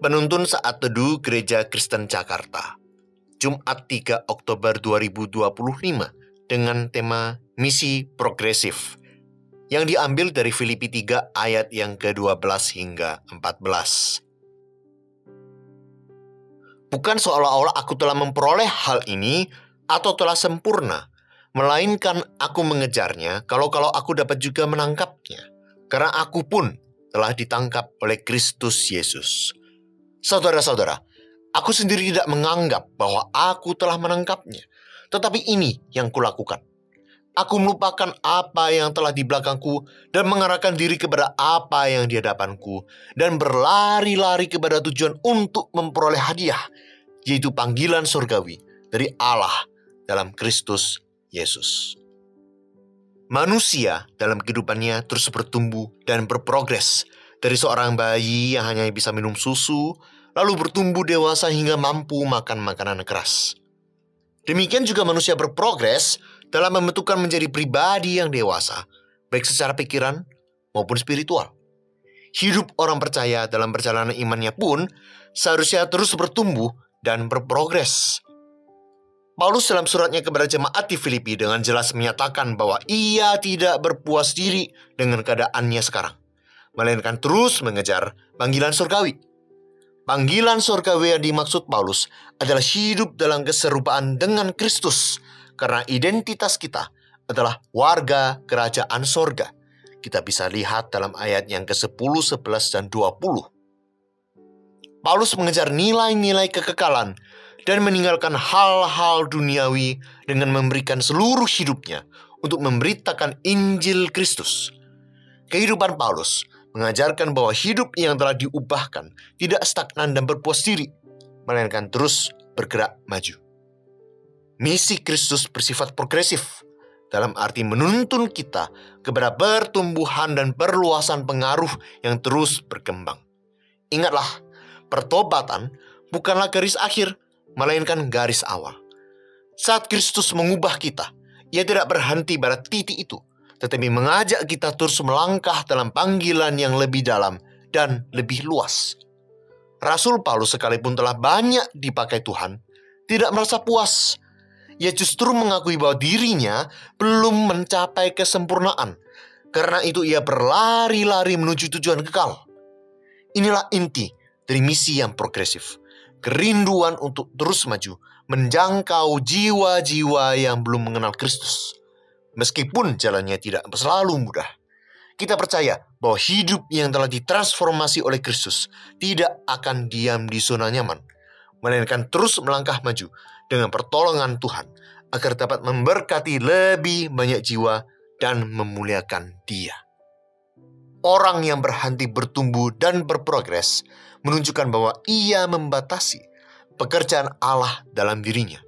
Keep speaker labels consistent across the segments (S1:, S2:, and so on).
S1: Penuntun Saat Teduh Gereja Kristen Jakarta, Jumat 3 Oktober 2025 dengan tema Misi Progresif, yang diambil dari Filipi 3 ayat yang ke-12 hingga 14. Bukan seolah-olah aku telah memperoleh hal ini atau telah sempurna, melainkan aku mengejarnya kalau aku dapat juga menangkapnya, karena aku pun telah ditangkap oleh Kristus Yesus. Saudara-saudara, aku sendiri tidak menganggap bahwa aku telah menangkapnya, tetapi ini yang kulakukan. Aku melupakan apa yang telah di belakangku dan mengarahkan diri kepada apa yang di hadapanku, dan berlari-lari kepada tujuan untuk memperoleh hadiah, yaitu panggilan surgawi dari Allah dalam Kristus Yesus. Manusia dalam kehidupannya terus bertumbuh dan berprogres, dari seorang bayi yang hanya bisa minum susu, lalu bertumbuh dewasa hingga mampu makan makanan keras. Demikian juga manusia berprogres dalam membentukkan menjadi pribadi yang dewasa, baik secara pikiran maupun spiritual. Hidup orang percaya dalam perjalanan imannya pun seharusnya terus bertumbuh dan berprogres. Paulus dalam suratnya kepada jemaat di Filipi dengan jelas menyatakan bahwa ia tidak berpuas diri dengan keadaannya sekarang, melainkan terus mengejar panggilan surgawi. Panggilan surgawi yang dimaksud Paulus adalah hidup dalam keserupaan dengan Kristus, karena identitas kita adalah warga kerajaan sorga. Kita bisa lihat dalam ayat yang ke-10, 11, dan 20. Paulus mengejar nilai-nilai kekekalan dan meninggalkan hal-hal duniawi dengan memberikan seluruh hidupnya untuk memberitakan Injil Kristus. Kehidupan Paulus mengajarkan bahwa hidup yang telah diubahkan tidak stagnan dan berpuas diri, melainkan terus bergerak maju. Misi Kristus bersifat progresif, dalam arti menuntun kita kepada pertumbuhan dan perluasan pengaruh yang terus berkembang. Ingatlah, pertobatan bukanlah garis akhir, melainkan garis awal. Saat Kristus mengubah kita, Ia tidak berhenti pada titik itu, tetapi mengajak kita terus melangkah dalam panggilan yang lebih dalam dan lebih luas. Rasul Paulus sekalipun telah banyak dipakai Tuhan, tidak merasa puas. Ia justru mengakui bahwa dirinya belum mencapai kesempurnaan. Karena itu ia berlari-lari menuju tujuan kekal. Inilah inti dari misi yang progresif. Kerinduan untuk terus maju, menjangkau jiwa-jiwa yang belum mengenal Kristus. Meskipun jalannya tidak selalu mudah, kita percaya bahwa hidup yang telah ditransformasi oleh Kristus tidak akan diam di zona nyaman, melainkan terus melangkah maju dengan pertolongan Tuhan agar dapat memberkati lebih banyak jiwa dan memuliakan Dia. Orang yang berhenti bertumbuh dan berprogres menunjukkan bahwa ia membatasi pekerjaan Allah dalam dirinya.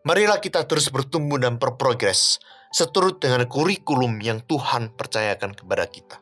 S1: Marilah kita terus bertumbuh dan berprogres seturut dengan kurikulum yang Tuhan percayakan kepada kita.